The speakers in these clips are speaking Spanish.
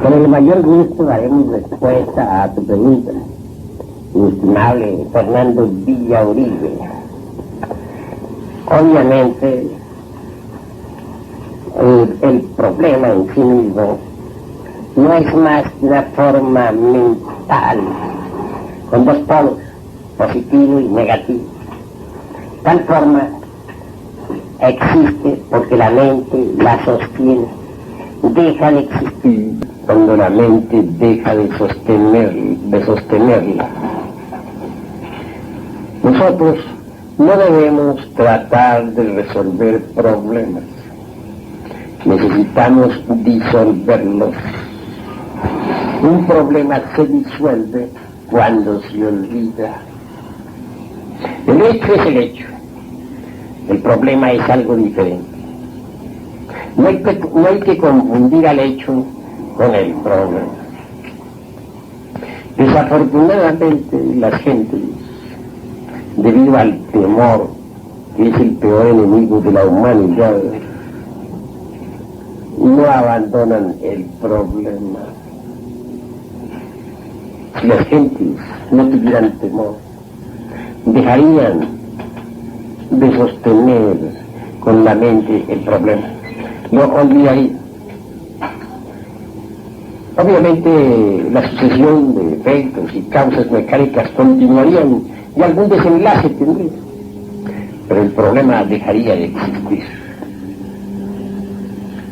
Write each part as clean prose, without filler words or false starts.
Con el mayor gusto daremos respuesta a tu pregunta, estimable Fernando Villauribe. Obviamente, el problema en sí mismo no es más que una forma mental, con dos polos, positivo y negativo. Tal forma existe porque la mente la sostiene. Deja de existir cuando la mente deja de sostenerla. Nosotros no debemos tratar de resolver problemas. Necesitamos disolverlos. Un problema se disuelve cuando se olvida. El hecho es el hecho. El problema es algo diferente. No hay que confundir al hecho con el problema. Desafortunadamente, las gentes, debido al temor, que es el peor enemigo de la humanidad, no abandonan el problema. Si las gentes no tuvieran temor, dejarían de sostener con la mente el problema. No olvidaría. Obviamente la sucesión de efectos y causas mecánicas continuarían y algún desenlace tendría, pero el problema dejaría de existir.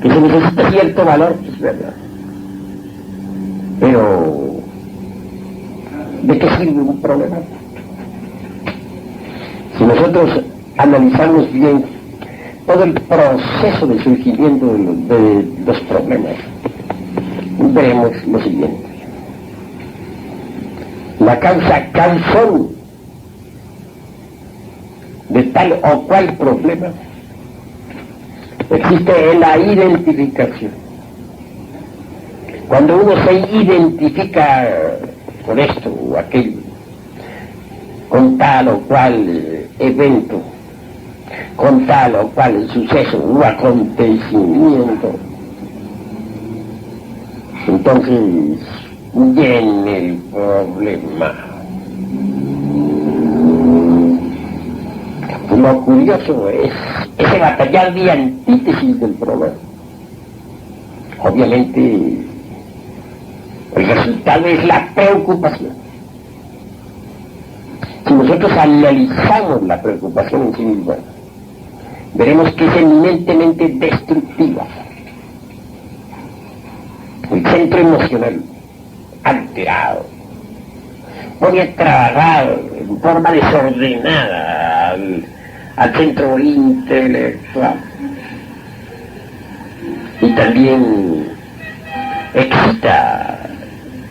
Que se necesita cierto valor, es verdad, pero ¿de qué sirve un problema? Si nosotros analizamos bien todo el proceso de surgimiento de los problemas, veremos lo siguiente. La causa causón de tal o cual problema existe en la identificación. Cuando uno se identifica con esto o aquello, con tal o cual evento, con tal o cual suceso o acontecimiento, entonces viene el problema. Lo curioso es ese batallar de antítesis del problema. Obviamente, el resultado es la preocupación. Si nosotros analizamos la preocupación en sí misma, veremos que es eminentemente destructiva. El centro emocional alterado pone a trabajar en forma desordenada al centro intelectual y también excita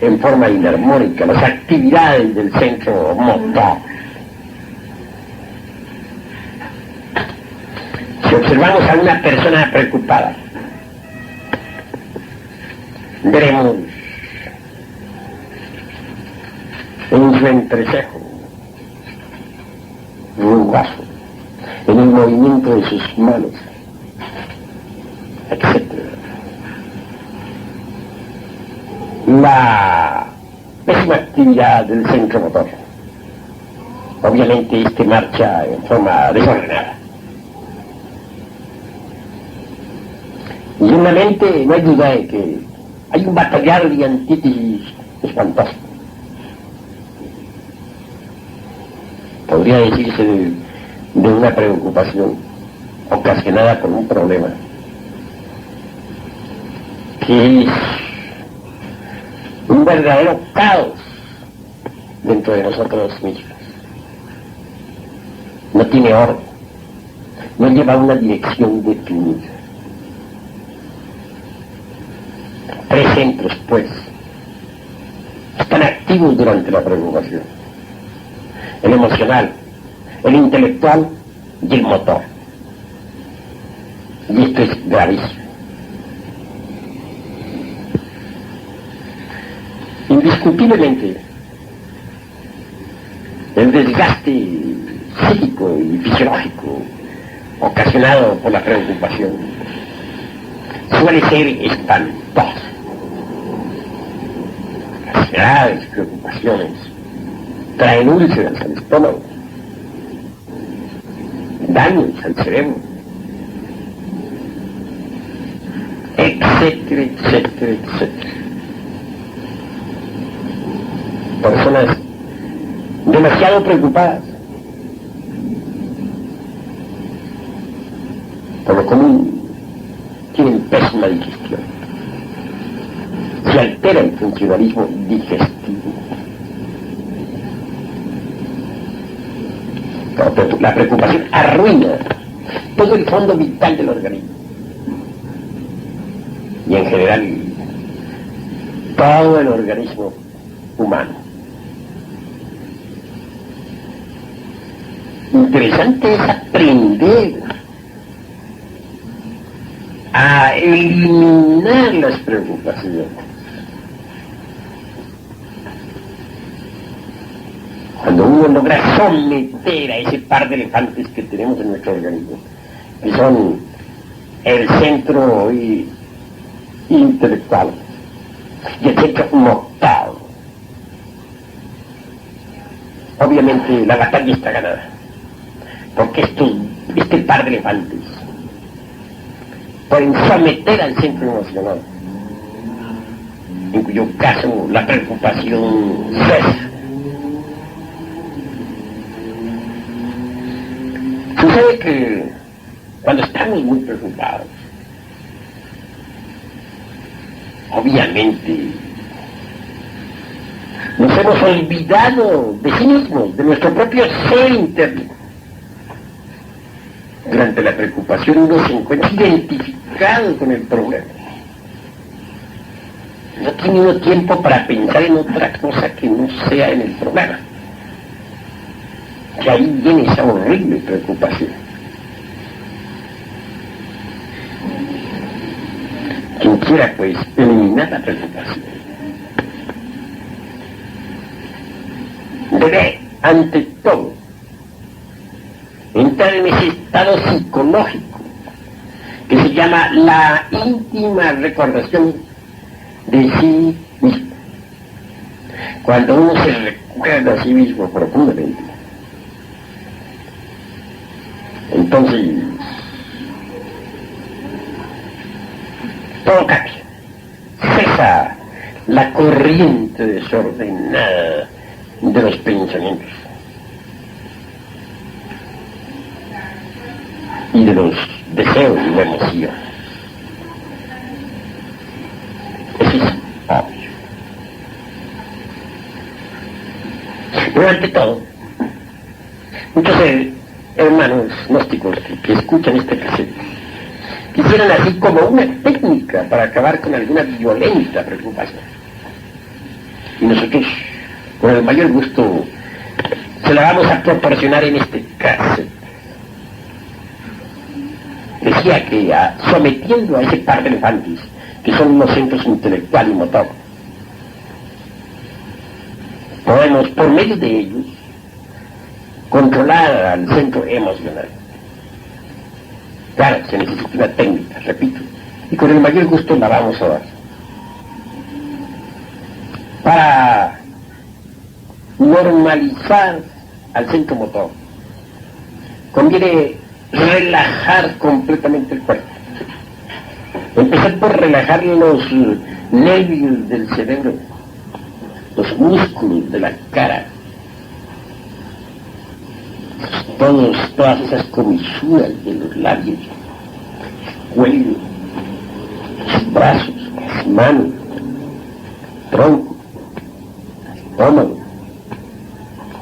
en forma inarmónica las actividades del centro motor. Si observamos a una persona preocupada, veremos en su entrecejo, rugoso, en el movimiento de sus manos, etc. La pésima actividad del centro motor. Obviamente este marcha en forma desordenada. Y en la mente no hay duda de que hay un batallar de antítesis espantoso. Podría decirse de una preocupación ocasionada por un problema que es un verdadero caos dentro de nosotros mismos. No tiene orden, no lleva una dirección definida. Tres centros, pues, están activos durante la preocupación: el emocional, el intelectual y el motor. Y esto es gravísimo. Indiscutiblemente, el desgaste psíquico y fisiológico ocasionado por la preocupación suele ser espantoso. graves preocupaciones, traen úlceras al estómago, daños al cerebro, etcétera, etcétera, etcétera. Personas demasiado preocupadas por lo común tienen pésima digestión. Se altera el funcionalismo digestivo. La preocupación arruina todo el fondo vital del organismo. Y en general, todo el organismo humano. Interesante es aprender a eliminar las preocupaciones. Cuando uno logra someter a ese par de elefantes que tenemos en nuestro organismo, que son el centro intelectual y el centro motor, obviamente la batalla está ganada, porque este par de elefantes pueden someter al centro emocional, en cuyo caso la preocupación cesa. Sucede que cuando estamos muy preocupados, obviamente nos hemos olvidado de sí mismos, de nuestro propio ser interno. Durante la preocupación uno se encuentra identificado con el problema. No tiene uno tiempo para pensar en otra cosa que no sea en el problema. Y ahí viene esa horrible preocupación. Quien quiera, pues, eliminar la preocupación, debe, ante todo, entrar en ese estado psicológico que se llama la íntima recordación de sí mismo. Cuando uno se recuerda a sí mismo profundamente, entonces todo cambia. Cesa la corriente desordenada de los pensamientos y de los deseos y la emoción. Eso es obvio. Pero ante todo, muchos hermanos gnósticos que escuchan este cassette quisieran así como una técnica para acabar con alguna violenta preocupación. Y nosotros, con el mayor gusto, se la vamos a proporcionar en este cassette. Decía que sometiendo a ese par de elefantes, que son los centros intelectual y motor, podemos, por medio de ellos, controlar al centro emocional. Claro, se necesita una técnica, repito, y con el mayor gusto la vamos a dar. Para normalizar al centro motor, conviene relajar completamente el cuerpo. Empezar por relajar los nervios del cerebro, los músculos de la cara, todas esas comisuras de los labios, cuello, los brazos, las manos, tronco, estómago,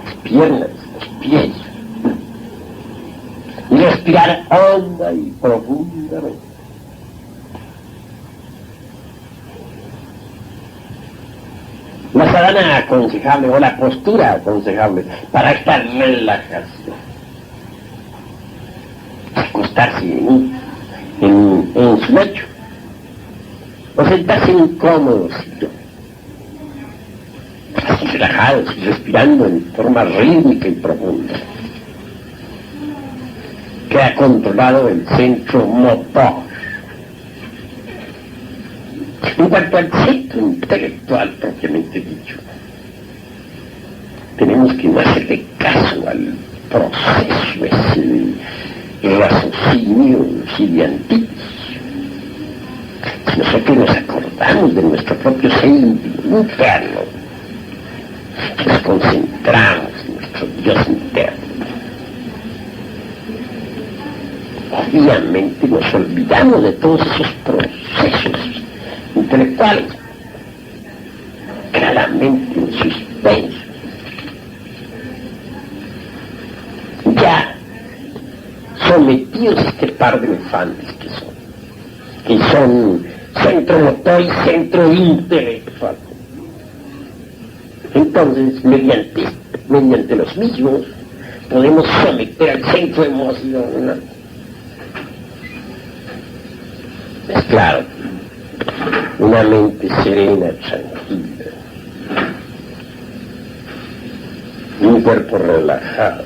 las piernas, los pies. Y respirar honda y profundamente. La sadhana aconsejable o la postura aconsejable para esta relajación: acostarse en su lecho o sentarse en cómodo sillón, así relajados y respirando en forma rítmica y profunda. Queda controlado el centro motor. En cuanto al centro intelectual propiamente dicho, tenemos que no hacerle caso al proceso ese raciocinio siliantitis. Si nosotros nos acordamos de nuestro propio ser interno, nos concentramos en nuestro Dios interno, obviamente nos olvidamos de todos esos procesos intelectuales, claramente en suspenso, ya sometidos a este par de elefantes que son centro motor y centro intelectual. Entonces, mediante los mismos, podemos someter al centro emocional. Es claro, una mente serena, tranquila, un cuerpo relajado.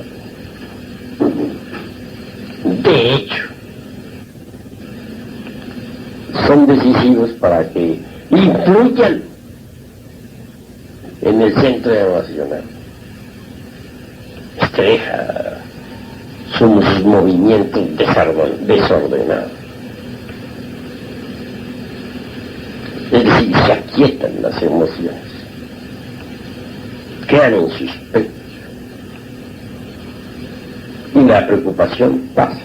De hecho, son decisivos para que influyan en el centro emocional. Deja sus movimientos desordenados. Es decir, se aquietan las emociones, quedan en suspenso y la preocupación pasa.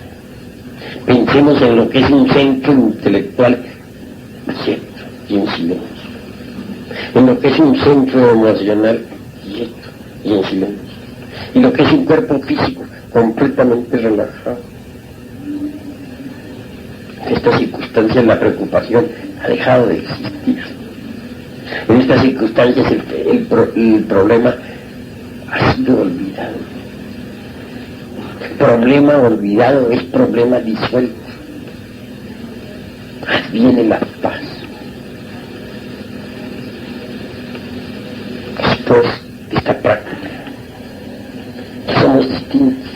Pensemos en lo que es un centro intelectual quieto y en silencio, en lo que es un centro emocional quieto y en silencio, y lo que es un cuerpo físico completamente relajado. En esta circunstancia la preocupación ha dejado de existir. En estas circunstancias el problema ha sido olvidado. Problema olvidado es problema disuelto. Adviene la paz. Después de esta práctica, somos distintos.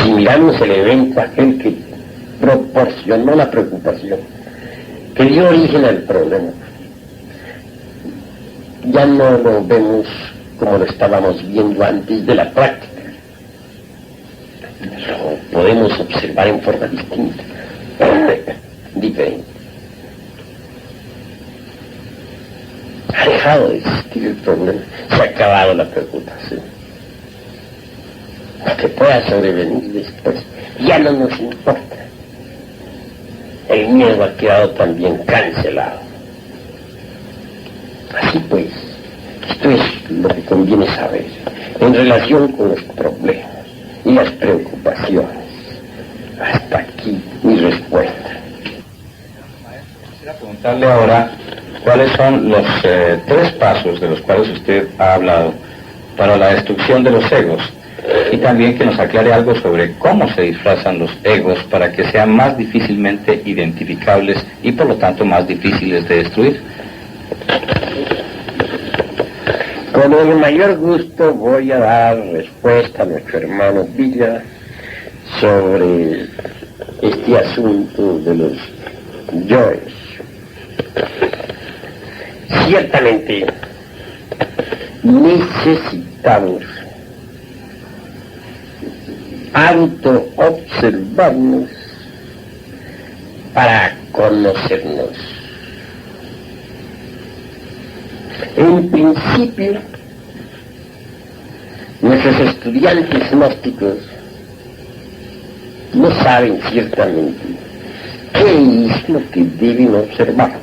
Si miramos el evento aquel que proporcionó la preocupación, que dio origen al problema, ya no lo vemos como lo estábamos viendo antes de la práctica. Lo podemos observar en forma distinta, diferente. Ha dejado de existir el problema, se ha acabado la preocupación. Lo que pueda sobrevenir después ya no nos importa. El miedo ha quedado también cancelado. Así pues, esto es lo que conviene saber en relación con los problemas y las preocupaciones. Hasta aquí mi respuesta. Quisiera preguntarle ahora cuáles son los 3 pasos de los cuales usted ha hablado para la destrucción de los egos, y también que nos aclare algo sobre cómo se disfrazan los egos para que sean más difícilmente identificables y por lo tanto más difíciles de destruir. Con el mayor gusto voy a dar respuesta a nuestro hermano Villa sobre este asunto de los yoes. Ciertamente necesitamos autoobservarnos para conocernos. En principio, nuestros estudiantes gnósticos no saben ciertamente qué es lo que deben observar.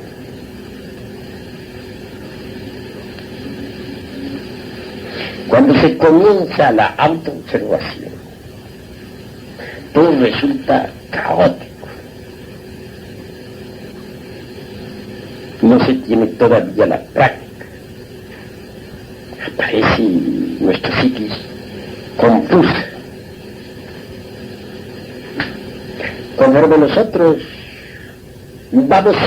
Cuando se comienza la autoobservación, todo resulta caótico. No se tiene todavía la práctica. Aparece nuestra psiquis confusa. Conforme nosotros vamos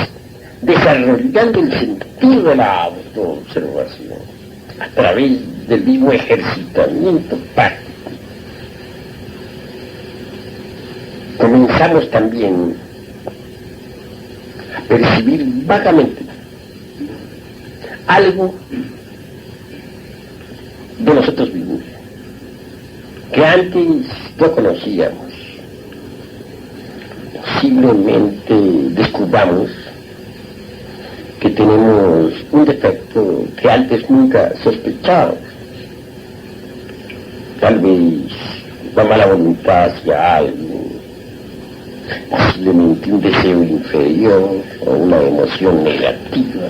desarrollando el sentido de la autoobservación a través del mismo ejercitamiento práctico, comenzamos también percibir vagamente algo de nosotros mismos que antes no conocíamos. Posiblemente descubramos que tenemos un defecto que antes nunca sospechábamos. Tal vez la mala voluntad hacia algo, posiblemente un deseo inferior o una emoción negativa,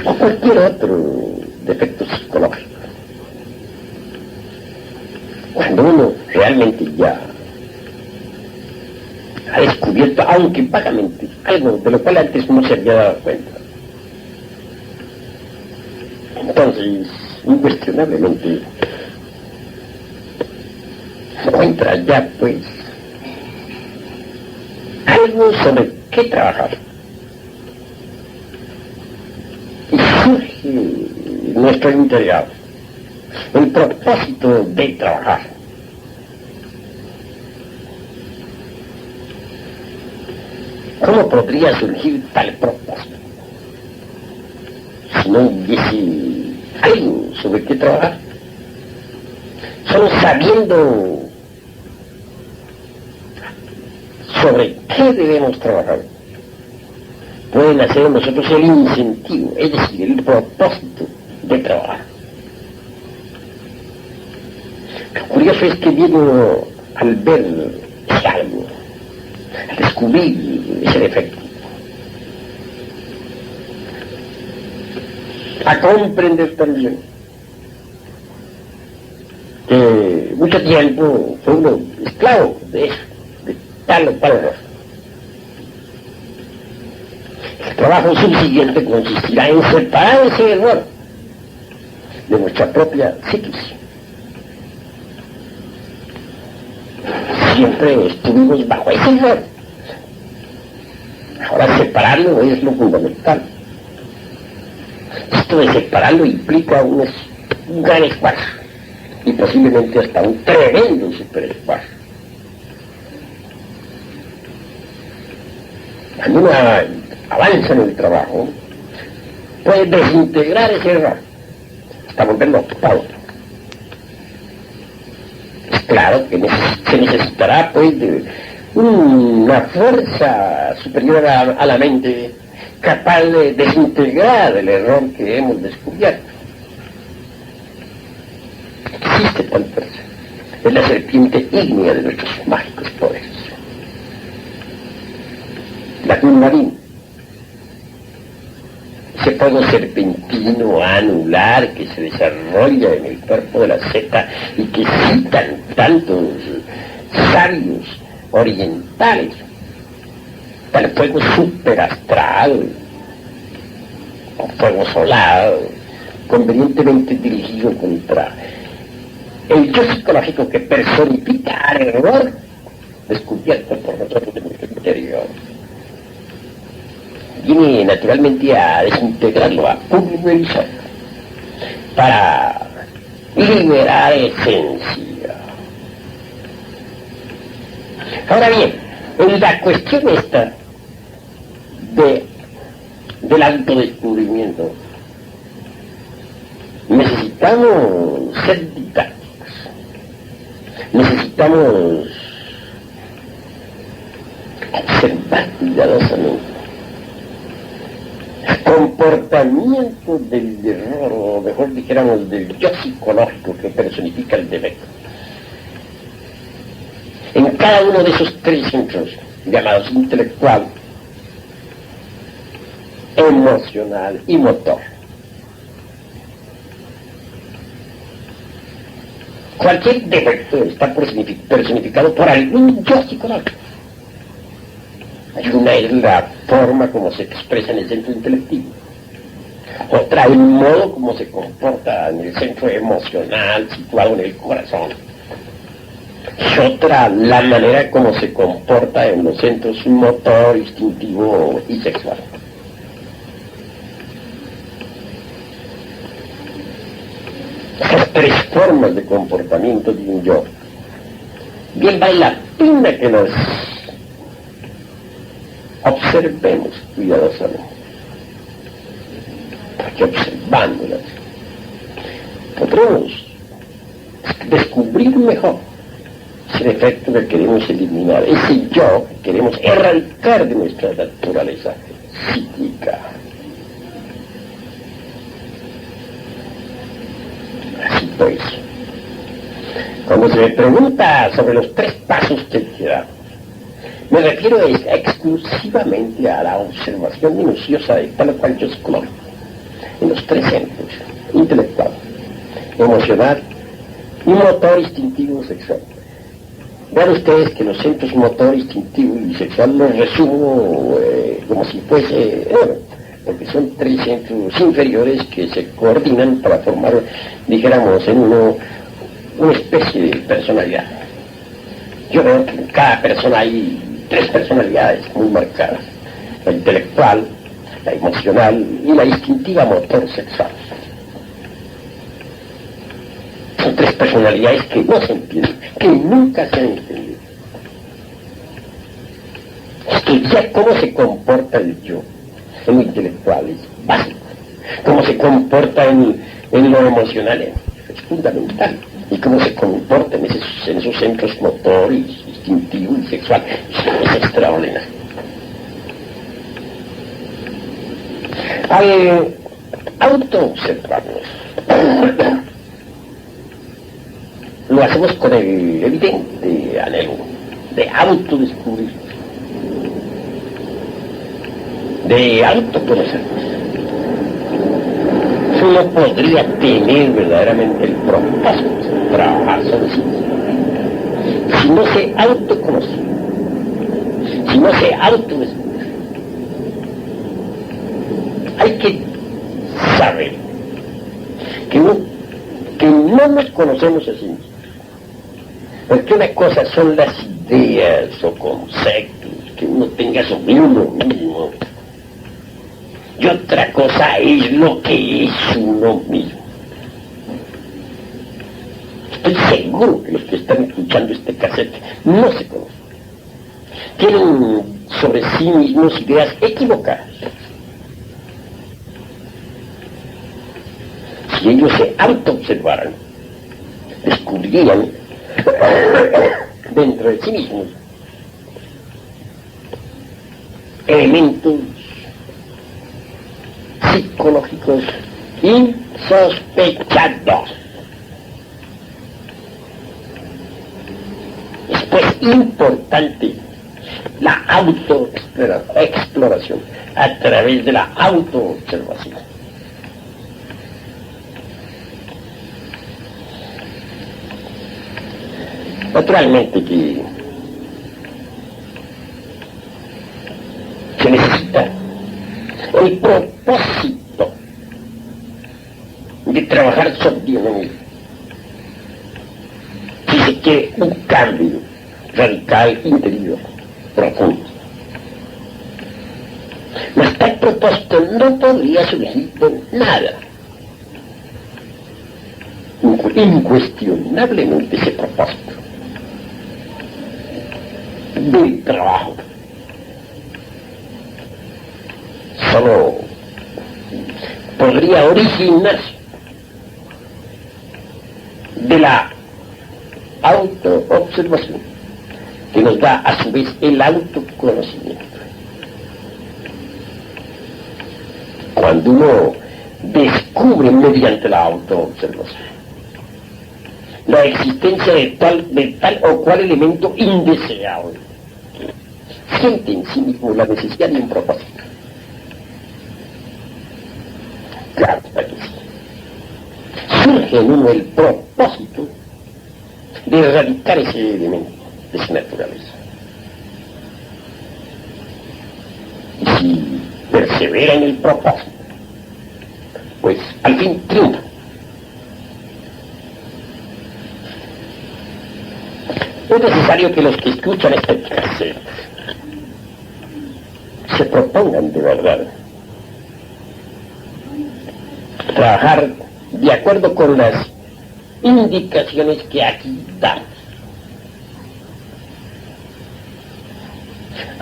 o cualquier otro defecto psicológico. Cuando uno realmente ya ha descubierto, aunque vagamente, algo de lo cual antes no se había dado cuenta, entonces, incuestionablemente, se encuentra ya, pues, algo sobre qué trabajar. Y surge en nuestro interior el propósito de trabajar. ¿Cómo podría surgir tal propósito si no hubiese algo sobre qué trabajar? Solo sabiendo sobre qué debemos trabajar pueden hacer en nosotros el incentivo, es decir, el propósito de trabajar. Lo curioso es que viendo al ver ese algo, al descubrir ese defecto, a comprender también que mucho tiempo fue uno esclavo de eso, de tal o cual error. El trabajo subsiguiente consistirá en separar ese error de nuestra propia psiquis. Siempre estuvimos bajo ese error. Ahora separarlo es lo fundamental. Esto de separarlo implica un gran esfuerzo y posiblemente hasta un tremendo superesfuerzo. Cuando uno avanza en el trabajo, puede desintegrar ese error hasta volverlo a otro. Es claro que se necesitará, pues, de una fuerza superior a la mente capaz de desintegrar el error que hemos descubierto. Existe tal fuerza. Es la serpiente ígnea de nuestros mágicos poderes. La Kundalini, ese fuego serpentino anular que se desarrolla en el cuerpo de la zeta y que citan tantos sabios orientales, tal fuego superastral, o fuego solar, convenientemente dirigido contra el yo psicológico que personifica al error descubierto por nosotros en nuestro interior. Viene naturalmente a desintegrarlo, a pulverizarlo, para liberar esencia. Ahora bien, en la cuestión esta del autodescubrimiento, necesitamos ser didácticos, necesitamos observar cuidadosamente el comportamiento del error, o mejor dijéramos del yo psicológico que personifica el defecto. En cada uno de esos tres centros llamados intelectual, emocional y motor. Cualquier defecto está personificado por algún yo psicológico. Una es la forma como se expresa en el centro intelectivo. Otra, el modo como se comporta en el centro emocional situado en el corazón. Y otra, la manera como se comporta en los centros motor, instintivo y sexual. Esas tres formas de comportamiento de un yo, bien vale la pena que nos observemos cuidadosamente, porque observándolas podremos descubrir mejor ese defecto que queremos eliminar, ese yo que queremos erradicar de nuestra naturaleza psíquica. Así pues, cuando se me pregunta sobre los 3 pasos que quedan, me refiero exclusivamente a la observación minuciosa de tal o cual yo psicológico, en los 3 centros: intelectual, emocional y motor instintivo sexual. Vean ustedes que los centros motor, instintivo y sexual los resumo como si fuese, porque son 3 centros inferiores que se coordinan para formar, dijéramos, en una especie de personalidad. Yo veo que en cada persona hay 3 personalidades muy marcadas: la intelectual, la emocional y la instintiva motor sexual. Son 3 personalidades que no se entienden, que nunca se han entendido. Estudiar cómo se comporta el yo en lo intelectual es básico, cómo se comporta en lo emocional es fundamental, y cómo se comporta en esos centros motor, instintivo y sexual es extraordinario. Al autoobservarnos, lo hacemos con el evidente anhelo de autodescubrir, de autoconocernos. Uno podría tener verdaderamente el propósito de trabajar sobre sí mismo si no se autoconoce, si no se autodescubre. Hay que saber que no nos conocemos a sí mismos, porque una cosa son las ideas o conceptos que uno tenga sobre uno mismo, y otra cosa es lo que es uno mismo. Estoy seguro que los que están escuchando este cassette no se conocen. Tienen sobre sí mismos ideas equivocadas. Si ellos se autoobservaran, descubrirían dentro de sí mismos elementos psicológicos insospechados. Es pues importante la autoexploración a través de la autoobservación. Naturalmente que se necesita el propósito de trabajar sobre uno mismo si se quiere un cambio radical, interior, profundo. Mas tal propósito no podría surgir de nada. Incuestionablemente ese propósito del trabajo solo podría originarse de la autoobservación, que nos da a su vez el autoconocimiento. Cuando uno descubre mediante la autoobservación la existencia de tal o cual elemento indeseable, siente en sí mismo la necesidad de un propósito. Claro que sí. Surge en uno el propósito de erradicar ese elemento de su naturaleza. Y si persevera en el propósito, pues al fin triunfa. Es necesario que los que escuchan este cassette se propongan de verdad trabajar de acuerdo con las indicaciones que aquí damos.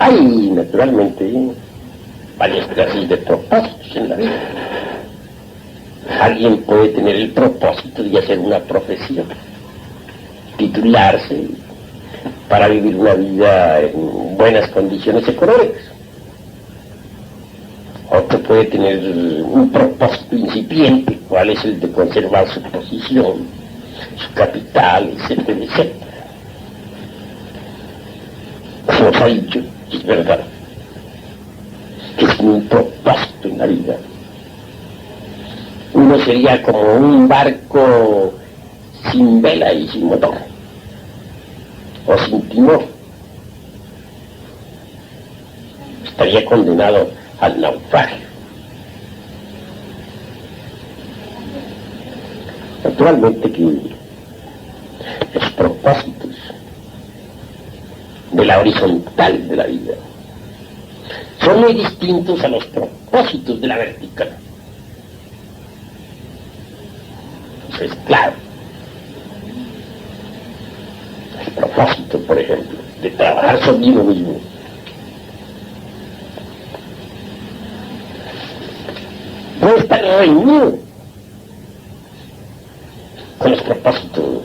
Hay, naturalmente, varias clases de propósitos en la vida. Alguien puede tener el propósito de hacer una profesión, titularse para vivir una vida en buenas condiciones económicas. Otro puede tener un propósito incipiente, cuál es el de conservar su posición, su capital, etcétera, etcétera. Se nos ha dicho, es verdad, que es un propósito en la vida. Uno sería como un barco sin vela y sin motor, o sin timón. Estaría condenado al naufragio. Naturalmente que los propósitos de la horizontal de la vida son muy distintos a los propósitos de la vertical. Entonces, claro, el propósito, por ejemplo, de trabajar sobre uno mismo puede estar reunido con los propósitos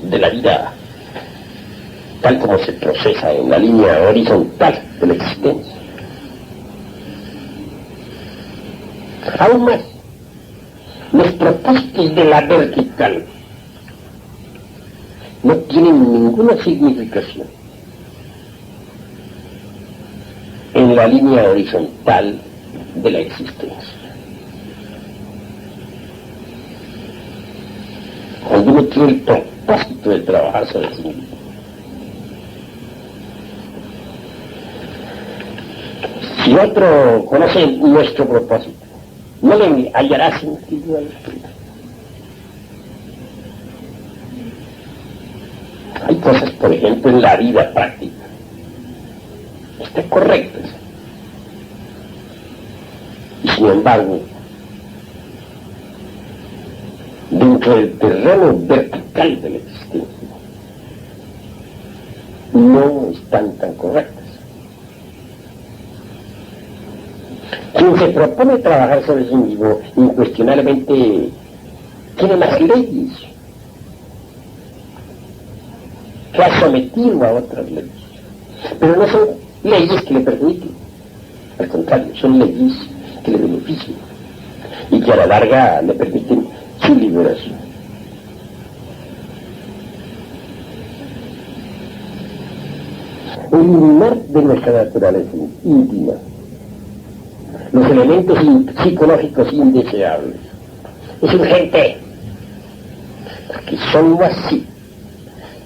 de la vida tal como se procesa en la línea horizontal de la existencia. Aún más, los propósitos de la vertical no tienen ninguna significación en la línea horizontal de la existencia. Cuando uno tiene el propósito de trabajar sobre sí mismo, si otro conoce nuestro propósito, no le hallará sentido al espíritu. Hay cosas, por ejemplo, en la vida práctica, están correctas, y sin embargo, dentro del terreno vertical de la existencia, no están tan correctas. Quien se propone trabajar sobre sí mismo, incuestionablemente tiene las leyes que ha sometido a otras leyes, pero no son leyes que le perjudiquen, al contrario, son leyes que le benefician y que a la larga le permiten su liberación. Eliminar de nuestra naturaleza íntima los elementos psicológicos indeseables es urgente, porque sólo así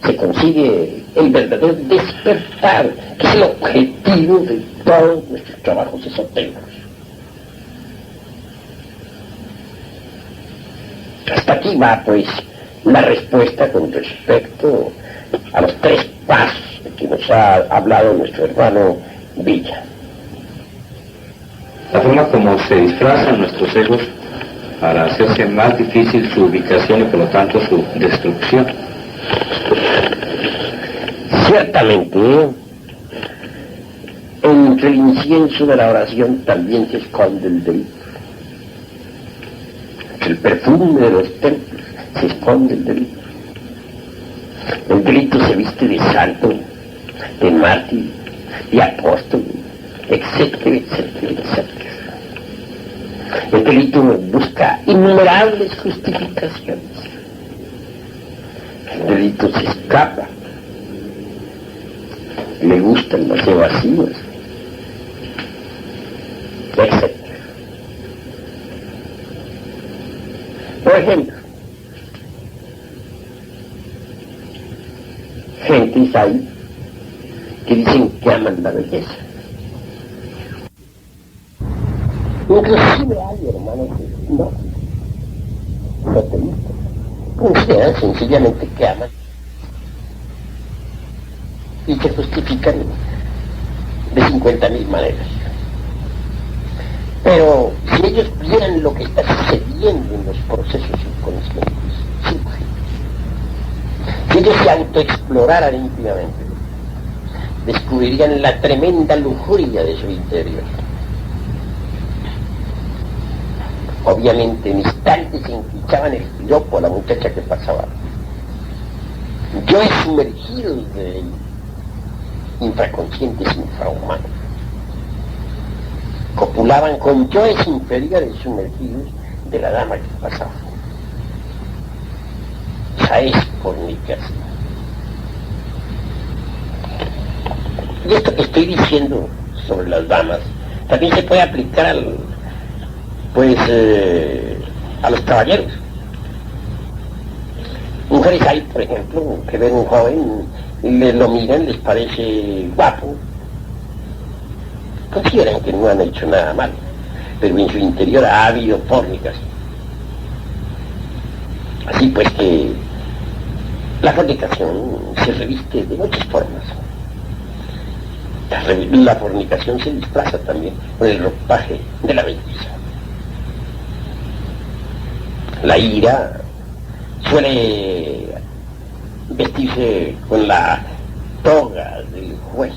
se consigue el verdadero despertar, que es el objetivo de todos nuestros trabajos esotéricos. Hasta aquí va, pues, la respuesta con respecto a los 3 pasos de que nos ha hablado nuestro hermano Villa. La forma como se disfrazan nuestros egos para hacerse más difícil su ubicación y por lo tanto su destrucción. Ciertamente, entre el incienso de la oración también se esconde el delito. Entre el perfume de los templos se esconde el delito. El delito se viste de santo, de mártir, de apóstol, etcétera, etcétera, etcétera. El delito busca innumerables justificaciones. El delito se escapa. Le gustan los evasivos, etc. Por ejemplo, gentes hay que dicen que aman la belleza. Inclusive hay hermanos que no te gustan. Consideran sencillamente que aman y se justifican de 50.000 maneras. Pero si ellos vieran lo que está sucediendo en los procesos inconscientes, si ellos se autoexploraran íntimamente, descubrirían la tremenda lujuria de su interior. Obviamente en instantes se enquichaban el piropo a la muchacha que pasaba. Yo he sumergido de infraconscientes infrahumanos. Copulaban con yoes inferiores sumergidos de la dama que pasaba. Esa es fornicación. Y esto que estoy diciendo sobre las damas también se puede aplicar a los caballeros. Mujeres hay, por ejemplo, que ven un joven, lo miran, les parece guapo, consideran que no han hecho nada mal, pero en su interior ha habido fornicación. Así pues que la fornicación se reviste de muchas formas. La fornicación se disfraza también con el ropaje de la belleza. La ira suele vestirse con la toga del juez.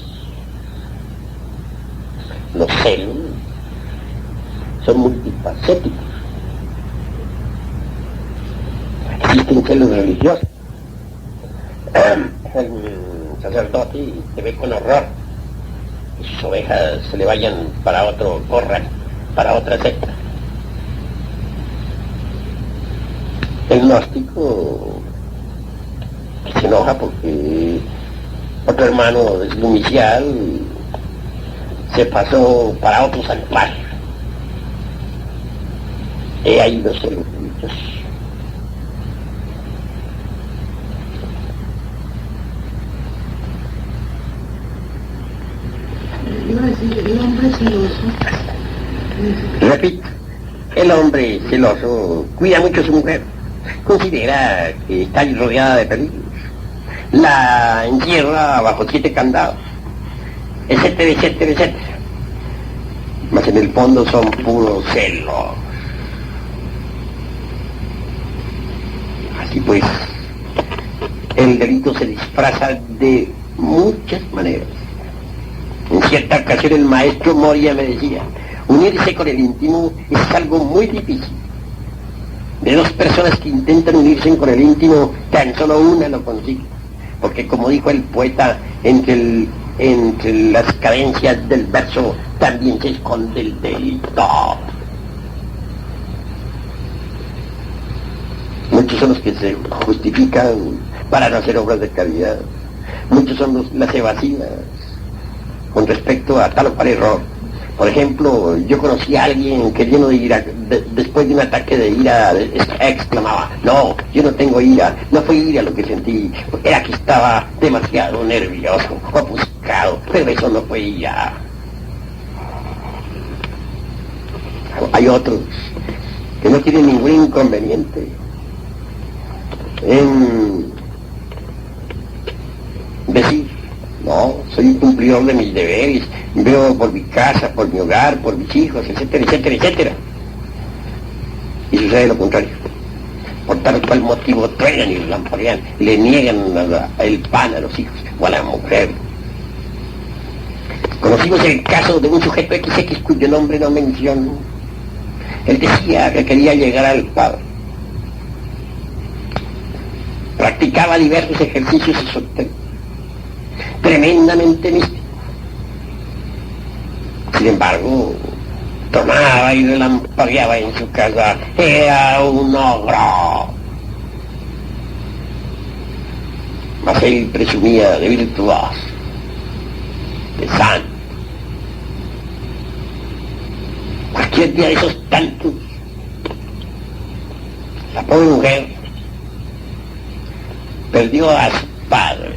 Los celos son multifacéticos. Existen celos religiosos. El sacerdote te ve con horror que sus ovejas se le vayan para otro corral, para otra secta. El gnóstico se enoja porque otro hermano de su inicial se pasó para otro santuario. He ahí los celos religiosos. Iba a decir, el hombre celoso. Repito, el hombre celoso cuida mucho a su mujer. Considera que está rodeada de peligros. La encierra bajo 7 candados, etcétera, etcétera, etcétera. Mas en el fondo son puros celos. Así pues, el delito se disfraza de muchas maneras. En cierta ocasión el maestro Moria me decía, unirse con el íntimo es algo muy difícil. De 2 personas que intentan unirse con el íntimo, tan solo una lo consigue. Porque como dijo el poeta, entre las cadencias del verso también se esconde el delito. Muchos son los que se justifican para no hacer obras de caridad. Muchos son las evasivas con respecto a tal o cual error. Por ejemplo, yo conocí a alguien que lleno de ira, después de un ataque de ira, exclamaba, no, yo no tengo ira, no fue ira lo que sentí, era que estaba demasiado nervioso, ofuscado, pero eso no fue ira. Hay otros que no tienen ningún inconveniente en decir, no, soy un cumplidor de mis deberes, veo por mi casa, por mi hogar, por mis hijos, etcétera, etcétera, etcétera. Y sucede lo contrario. Por tal o cual motivo truenan y lamparean, le niegan el pan a los hijos o a la mujer. Conocimos el caso de un sujeto XX cuyo nombre no menciono. Él decía que quería llegar al Padre. Practicaba diversos ejercicios esotéricos, tremendamente místicos. Sin embargo, tornaba y relampagueaba en su casa. Era un ogro. Mas él presumía de virtuoso, de santo. Cualquier día de esos tantos, la pobre mujer perdió a su padre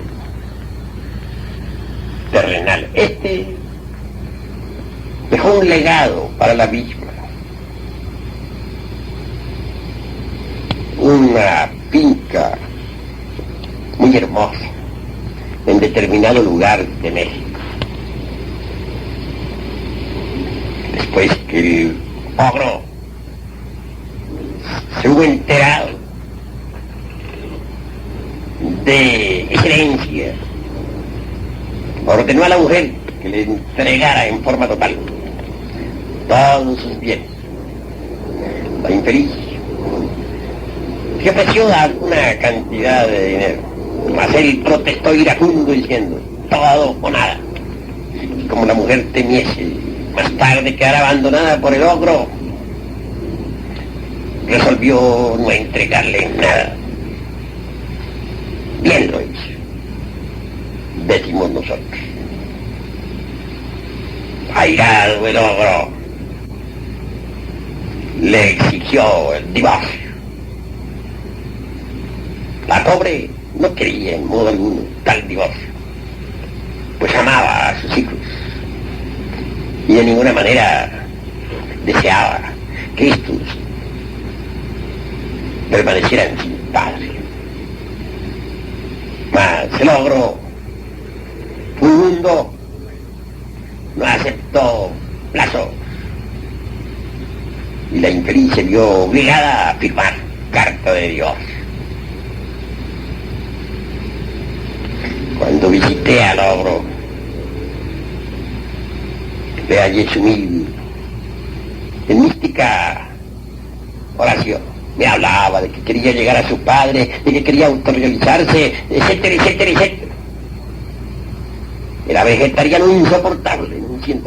terrenal. Este dejó un legado para la misma, una finca muy hermosa en determinado lugar de México. Después que el ogro se hubo enterado de esa herencia, ordenó a la mujer que le entregara en forma total todos sus bienes. La infeliz se ofreció a una cantidad de dinero, mas él protestó iracundo diciendo, todo o nada. Y como la mujer temiese más tarde quedar abandonada por el ogro, resolvió no entregarle nada. Bien lo hizo, decimos nosotros. Airado el ogro, le exigió el divorcio. La pobre no quería en modo alguno tal divorcio, pues amaba a sus hijos y de ninguna manera deseaba que estos permanecieran sin padre. Mas el ogro, furibundo, no aceptó plazo y la infeliz se vio obligada a firmar carta de divorcio. Cuando visité al ogro, le hallé sumido en mística oración. Me hablaba de que quería llegar a su padre, de que quería autorrealizarse, etcétera, etcétera, etcétera. Era vegetariano insoportable, en un 100%.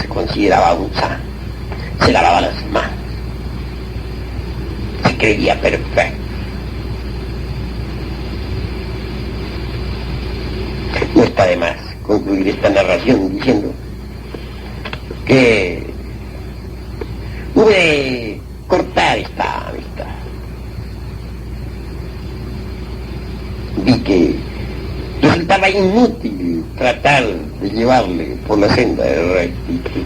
Se consideraba un sano, se lavaba las manos, se creía perfecto. No está de más concluir esta narración diciendo que hube de cortar esta amistad. Vi que resultaba inútil tratar de llevarle por la senda de rectitud.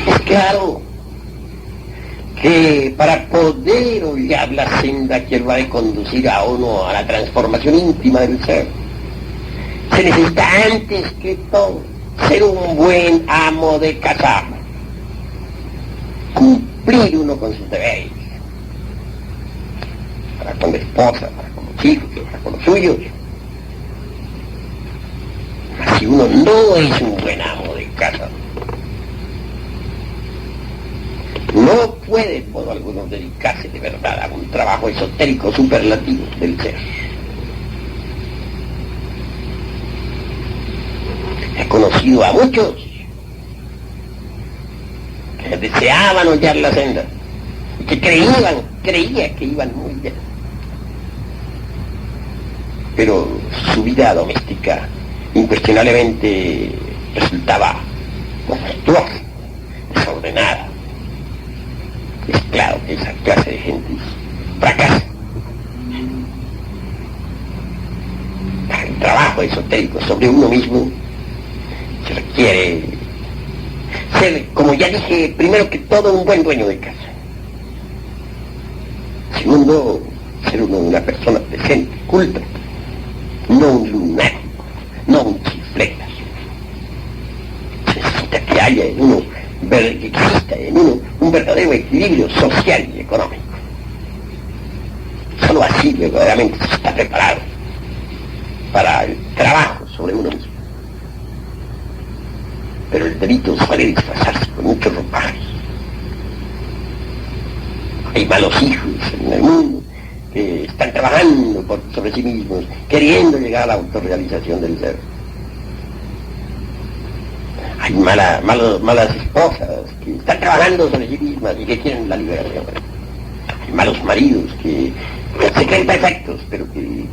Es claro que para poder hollar la senda que va a conducir a uno a la transformación íntima del ser, se necesita antes que todo ser un buen amo de casa, cumplir uno con sus deberes, para con la esposa, para con los hijos, para con los suyos. Mas si uno no es un buen amo de casa, no puede en modo alguno dedicarse de verdad a un trabajo esotérico superlativo del ser. He conocido a muchos que deseaban hollar la senda y que creía que iban muy bien. Pero su vida doméstica incuestionablemente resultaba monstruosa, desordenada. Es claro que esa clase de gente fracasa. El trabajo esotérico sobre uno mismo se requiere ser, como ya dije, primero que todo un buen dueño de casa. Segundo, ser uno una persona decente, culta, no un lunático, no un chifleta. Se necesita que haya en uno, que exista en uno un verdadero equilibrio social y económico. Solo así verdaderamente se está preparado para el trabajo sobre uno mismo. Pero el delito suele disfrazarse con muchos ropajes. Hay malos hijos en el mundo que están trabajando sobre sí mismos, queriendo llegar a la autorrealización del ser. Hay malas esposas que están trabajando sobre sí mismas y que quieren la liberación. Hay malos maridos que se creen perfectos, pero que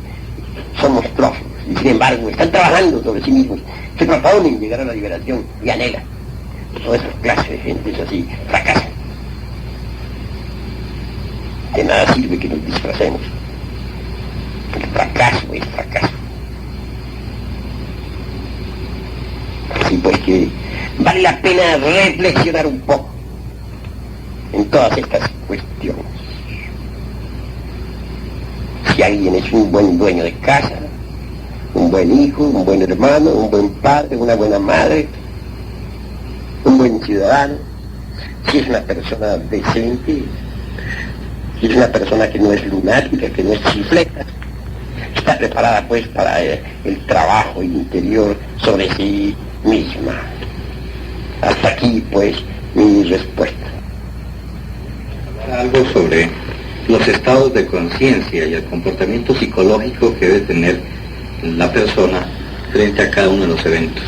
son monstruosos y sin embargo están trabajando sobre sí mismos, se proponen llegar a la liberación y anhelan. Toda esa clase de gente así fracasan. De nada sirve que nos disfracemos. El fracaso es fracaso. Así pues que vale la pena reflexionar un poco en todas estas cuestiones. Si alguien es un buen dueño de casa, un buen hijo, un buen hermano, un buen padre, una buena madre, un buen ciudadano, si es una persona decente, Es una persona que no es lunática, que no es chifleta. Está preparada pues para el trabajo interior sobre sí misma. Hasta aquí pues mi respuesta. Algo sobre los estados de conciencia y el comportamiento psicológico que debe tener la persona frente a cada uno de los eventos.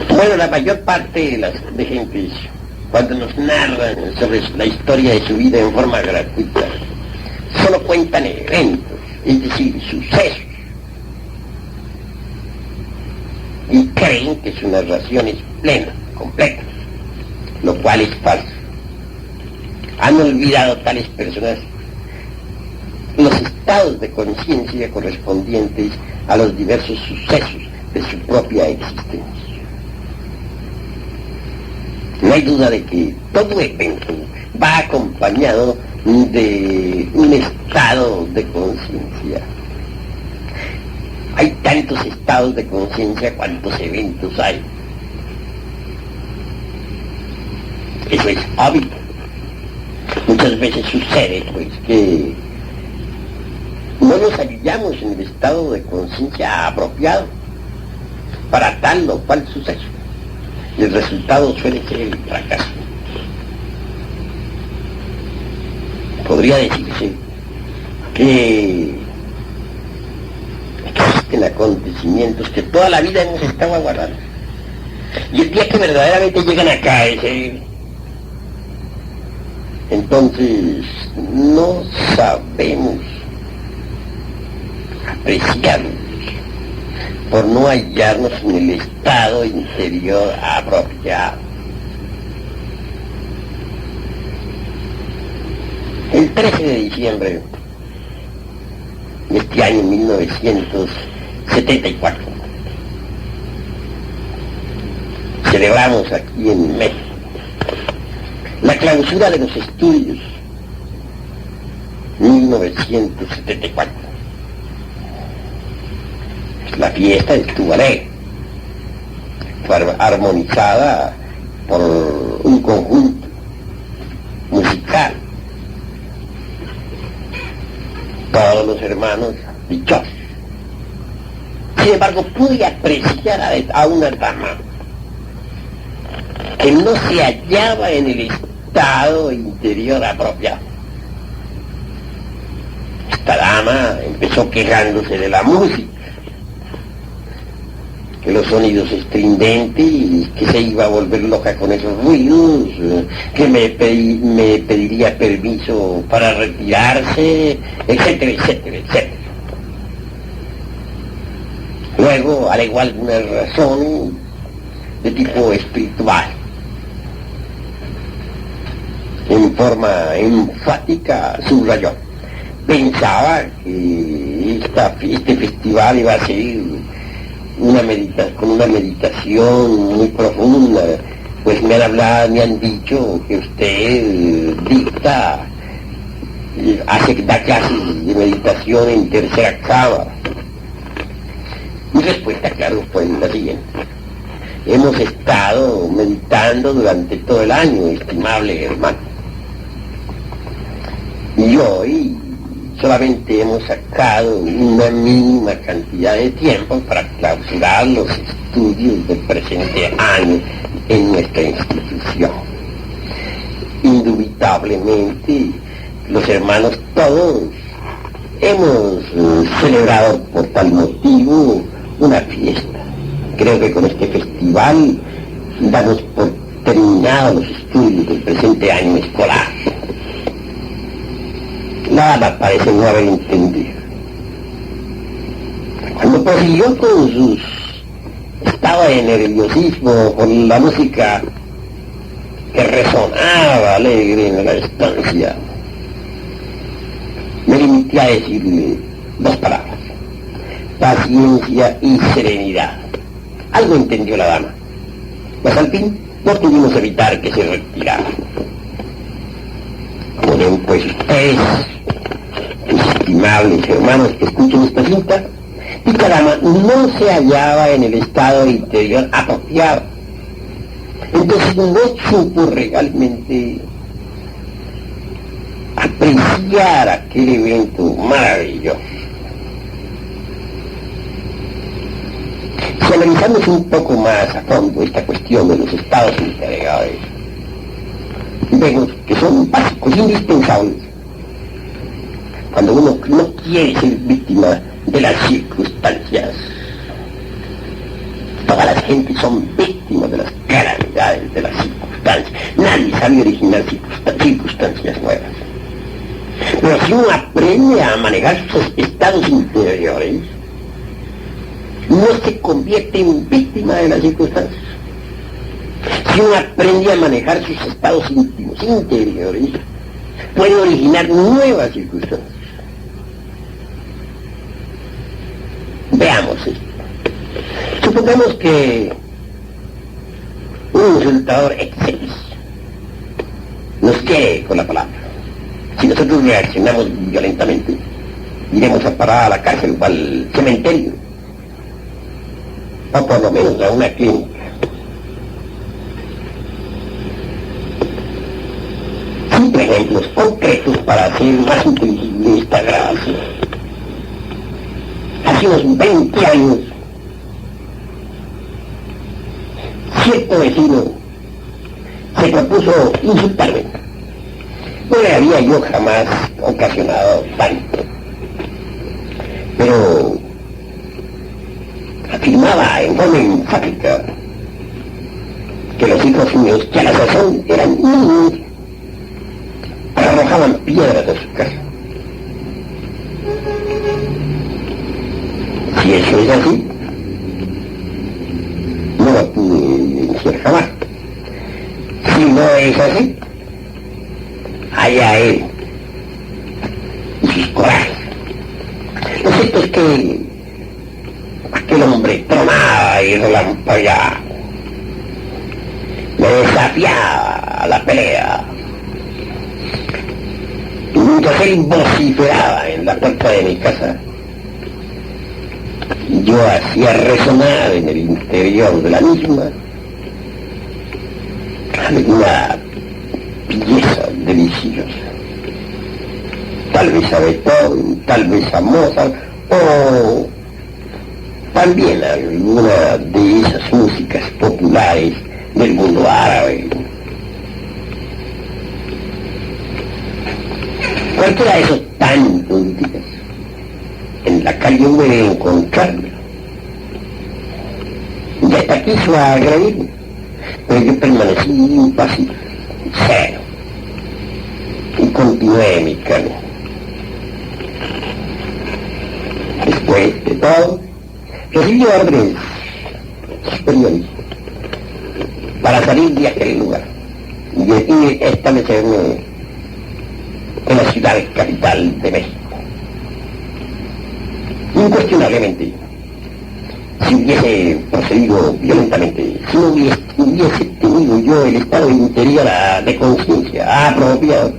Bueno, la mayor parte de gente, cuando nos narran sobre la historia de su vida en forma gratuita, solo cuentan eventos, es decir, sucesos. Y creen que su narración es plena, completa, lo cual es falso. Han olvidado tales personas los estados de conciencia correspondientes a los diversos sucesos de su propia existencia. No hay duda de que todo evento va acompañado de un estado de conciencia. Hay tantos estados de conciencia cuantos eventos hay. Eso es obvio. Muchas veces sucede pues que no nos hallamos en el estado de conciencia apropiado para tal o cual suceso. Y el resultado suele ser el fracaso. Podría decirse que existen acontecimientos que toda la vida hemos estado aguardando. Y el día que verdaderamente llegan a caer, entonces no sabemos apreciarlos por no hallarnos en el estado interior apropiado. El 13 de diciembre de este año 1974 celebramos aquí en México la clausura de los estudios 1974. La fiesta estuvo alegre, fue armonizada por un conjunto musical. Todos los hermanos dichosos. Sin embargo, pude apreciar a una dama que no se hallaba en el estado interior apropiado. Esta dama empezó quejándose de la música, que los sonidos estridentes, que se iba a volver loca con esos ruidos, que me pediría permiso para retirarse, etcétera, etcétera, etcétera. Luego alegó algunas razones de tipo espiritual. En forma enfática subrayó. Pensaba que este festival iba a ser con una meditación muy profunda, pues me han dicho que usted da clases de meditación en tercera cámara. Mi respuesta, claro, fue la siguiente. Hemos estado meditando durante todo el año, estimable hermano. Y hoy solamente hemos sacado una mínima cantidad de tiempo para clausurar los estudios del presente año en nuestra institución. Indubitablemente, los hermanos todos hemos celebrado por tal motivo una fiesta. Creo que con este festival damos por terminados los estudios del presente año escolar. Nada parece no haber entendido. Cuando prosiguió con sus estados de nerviosismo con la música que resonaba alegre en la estancia, me limité a decirle dos palabras: paciencia y serenidad. Algo entendió la dama, mas al fin no pudimos evitar que se retirara. Como ven pues ustedes, mis estimables hermanos que escuchen esta cinta, dicha dama no se hallaba en el estado interior apropiado. Entonces no supo realmente apreciar aquel evento maravilloso. Si analizamos un poco más a fondo esta cuestión de los estados interiores, vemos que son básicos, indispensables, cuando uno no quiere ser víctima de las circunstancias. Todas las gentes son víctimas de las calamidades de las circunstancias. Nadie sabe originar circunstancias nuevas. Pero si uno aprende a manejar sus estados interiores, no se convierte en víctima de las circunstancias. Si uno aprende a manejar sus estados íntimos, interiores, puede originar nuevas circunstancias. Veamos esto. Supongamos que un resultador excelis nos quiere con la palabra. Si nosotros reaccionamos violentamente, iremos a parar a la cárcel o al cementerio, o por lo menos a una clínica. Cinco ejemplos concretos para hacer más inteligible esta grabación. Hace unos 20 años, cierto vecino se propuso insultarme. No le había yo jamás ocasionado tanto, pero afirmaba en forma enfática que los hijos míos, que a la sazón eran niños, arrojaban piedras a su casa. Si eso es así, no lo pude decir jamás. Si no es así, allá él y sus corajes. Lo cierto es que aquel hombre tronaba y relampagueaba, me desafiaba a la pelea, y mientras él vociferaba en la puerta de mi casa, yo hacía resonar en el interior de la misma alguna belleza deliciosa, tal vez a Beethoven, tal vez a Mozart, o también alguna de esas músicas populares del mundo árabe. Cualquiera de esos tantos días, en la calle hubo de encontrarme. Y hasta quiso agredirme, pero yo permanecí impasible, cero, y continué mi camino. Después de todo, recibí órdenes superiores para salir de aquel lugar y establecerme en la ciudad capital de México. Incuestionablemente, si hubiese procedido violentamente, si no hubiese tenido yo el estado interior de conciencia apropiado,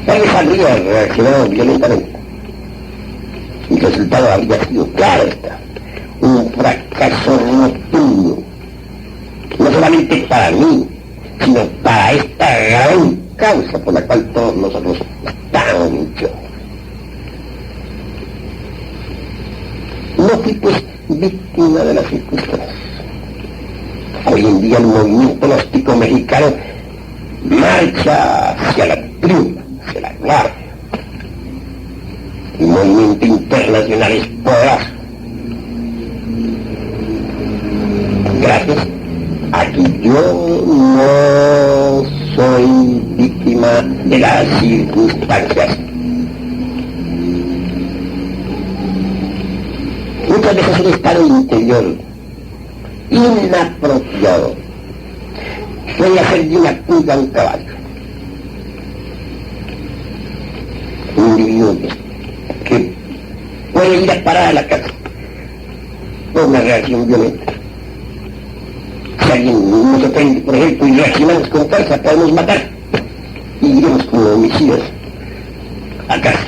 tal vez habría reaccionado violentamente. El resultado habría sido, claro está, un fracaso rotundo, no solamente para mí, sino para esta gran causa por la cual todos nosotros estamos luchando. No fui pues víctima de las circunstancias. Hoy en día el movimiento gnóstico mexicano marcha hacia la triunfa, hacia la gloria. El movimiento internacional es poderoso. Gracias a que yo no soy víctima de las circunstancias. Muchas veces un estado interior inapropiado puede hacer de una pulga un caballo. Un individuo que puede ir a parar a la casa por una reacción violenta. Si alguien nos ofende, por ejemplo, y reaccionamos con fuerza, podemos matar y iremos como homicidas a casa,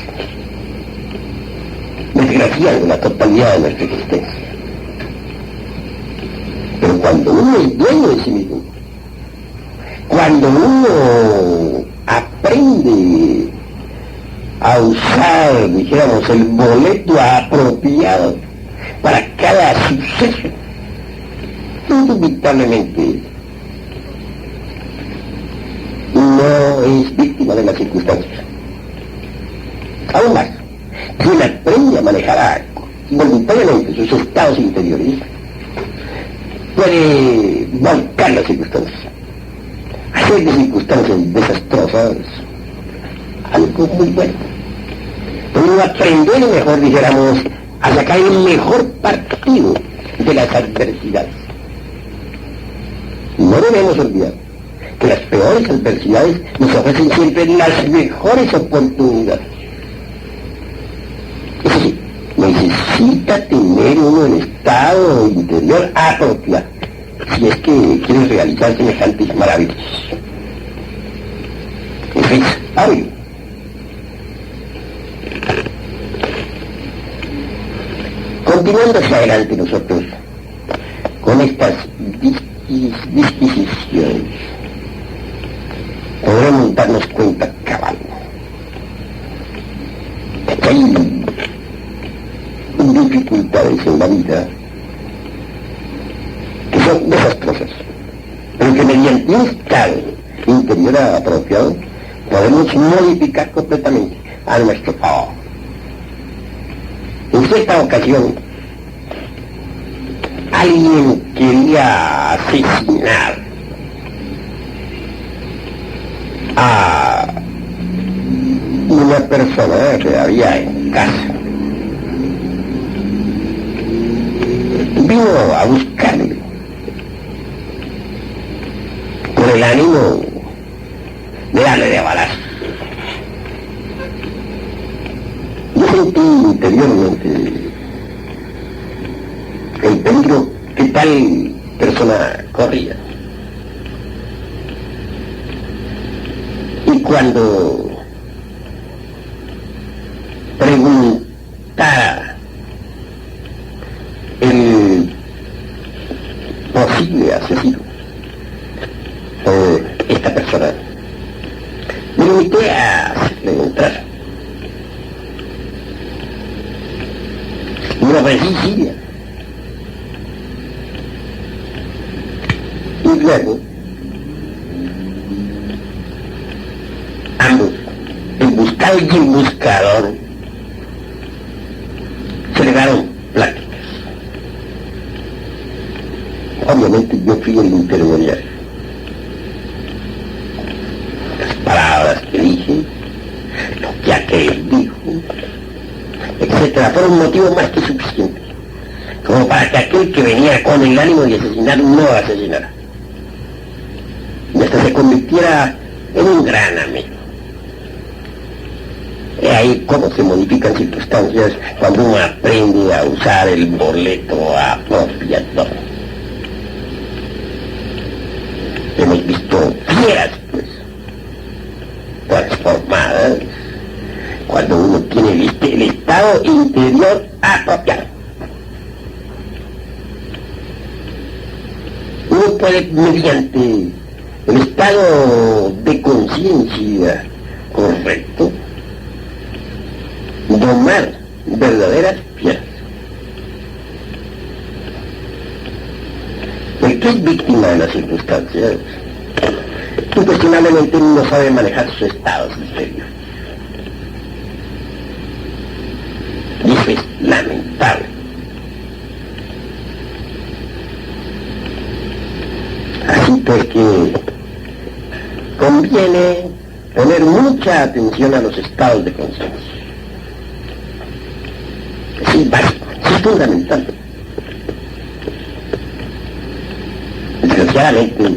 desgraciando la totalidad de nuestra existencia. Pero cuando uno es dueño de sí mismo, cuando uno aprende a usar, dijéramos, el boleto apropiado para cada suceso, inevitablemente no es víctima de las circunstancias. Aún más, quien aprende a manejar voluntariamente sus estados interiores puede volcar las circunstancias, hacer de circunstancias desastrosas algo muy bueno. Puede aprender, mejor dijéramos, a sacar el mejor partido de las adversidades. No debemos olvidar que las peores adversidades nos ofrecen siempre las mejores oportunidades. Eso sí, necesita tener uno el estado interior apropiado si es que quiere realizar semejantes maravillas. Eso es obvio. Continuando hacia adelante nosotros con estas disquisiciones, podremos darnos cuenta cabal que hay dificultades en la vida que son desastrosas, pero que mediante un estado interior apropiado podemos modificar completamente a nuestro favor. En cierta ocasión, alguien quería asesinar a una persona que había en casa. Vino a buscarle con el ánimo de darle de balazo. Yo sentí interiormente el peligro que tal persona corría. Y cuando preguntara el posible asesino o esta persona, me limité a preguntar. Una precisión. Y luego, ambos, el buscado y el buscador, se le daron pláticas. Obviamente yo fui el intermediario. Las palabras que dije, lo que aquel dijo, etcétera, fueron motivos más que suficientes como para que aquel que venía con el ánimo de asesinar no asesinara y hasta se convirtiera en un gran amigo. Es ahí cómo se modifican circunstancias cuando uno aprende a usar el boleto apropiado. Hemos visto fieras, pues, transformadas cuando uno tiene, viste, el estado interior apropiado. Uno puede, mediante el estado de conciencia correcto, domar verdaderas fieras. El que es víctima de las circunstancias, incuestionablemente no sabe manejar sus estados interiores. Y eso es lamentable. Así pues que conviene poner mucha atención a los estados de conciencia. Es básico, es fundamental. Desgraciadamente,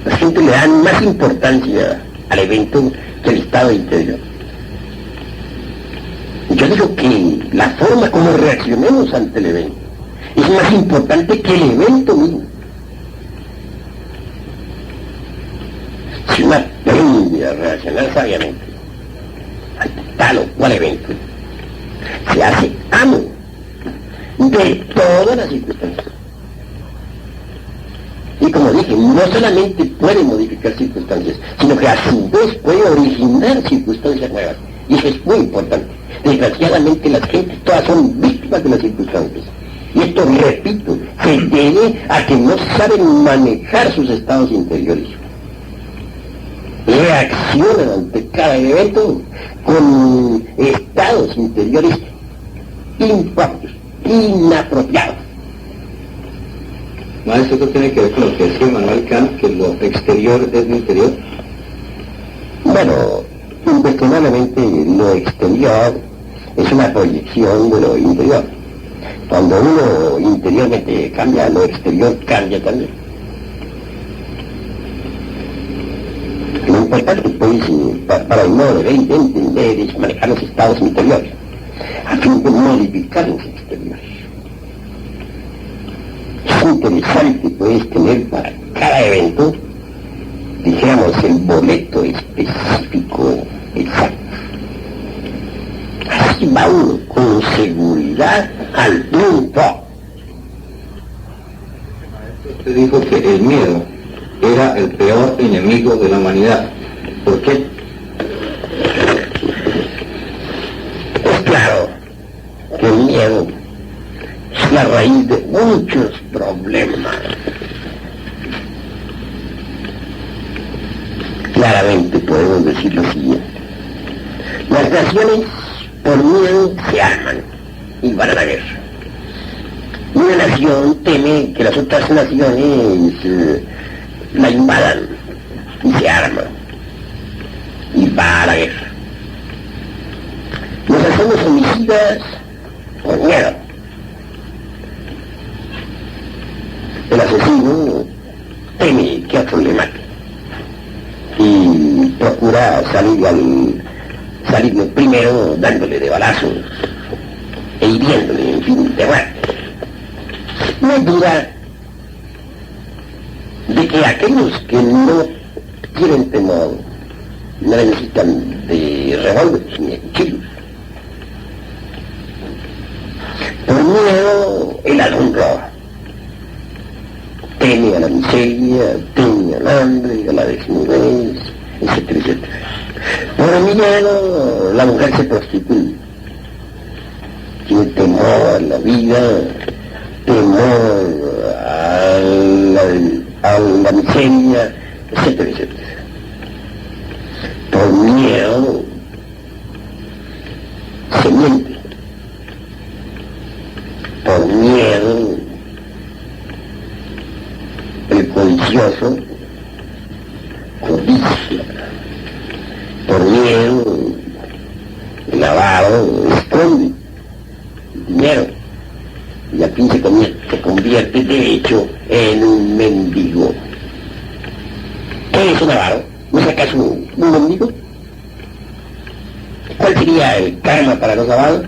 la gente le da más importancia al evento que al estado interior. Yo digo que la forma como reaccionemos ante el evento es más importante que el evento mismo. Si uno aprende a reaccionar sabiamente ante tal o cual evento, se hace amo de todas las circunstancias. Y Y como dije, no solamente puede modificar circunstancias, sino que a su vez puede originar circunstancias nuevas. Y eso es muy importante. Desgraciadamente las gentes todas son víctimas de las circunstancias. Y esto, repito, se debe a que no saben manejar sus estados interiores. Reaccionan ante cada evento con estados interiores impropios, inapropiados. Maestro, ¿esto tiene que ver con lo que decía Manuel Kant, que lo exterior es lo interior? Bueno, incuestionablemente lo exterior es una proyección de lo interior. Cuando uno interiormente cambia, lo exterior cambia también. Lo importante, pues, para el modo de entender es manejar los estados interiores, a fin de modificar los exteriores. Es interesante, pues, tener para cada evento, dijéramos, el boleto específico exacto. Así va uno con seguridad al punto. Usted dijo que el miedo era el peor enemigo de la humanidad. ¿Por qué? Es claro que el miedo es la raíz de muchos problemas. Claramente podemos decir lo siguiente: las naciones por miedo se arman y van a la guerra. Una nación teme que las otras naciones la invadan y se arma y va a la guerra. Nos hacemos homicidas por miedo. El asesino teme que otro le mate y procura salir primero dándole de balazos e hiriéndole, en fin, de muerte. No hay duda de que aquellos que no tienen temor no necesitan de revólveres ni de cuchillos. Por miedo, el ladrón teme a la miseria, teme al hambre, a la desnudez, etcétera, etcétera. Por miedo, la mujer se prostituye. Tiene temor a la vida, temor a la miseria, etcétera, etcétera. Por miedo, se miente. Por miedo, el codicioso codicia. Por miedo, el avaro esconde dinero y al fin se convierte de hecho en un mendigo. ¿Qué es un avaro? ¿No es acaso un mendigo? ¿Cuál sería el karma para los avaros?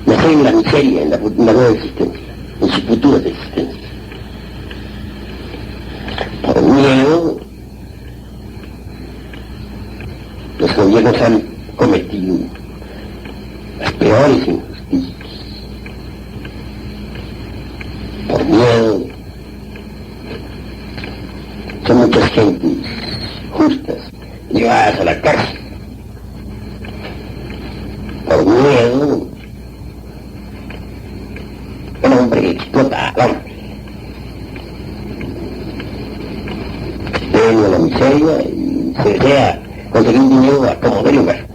Nacer en la miseria, en la nueva existencia, en sus futuras existencias. Por miedo, los gobiernos han cometido las peores injusticias. Por miedo, son muchas gentes justas llevadas a la cárcel. Por miedo, el hombre explota al hombre. Teme a la miseria y se desea conseguir dinero a como de lugar.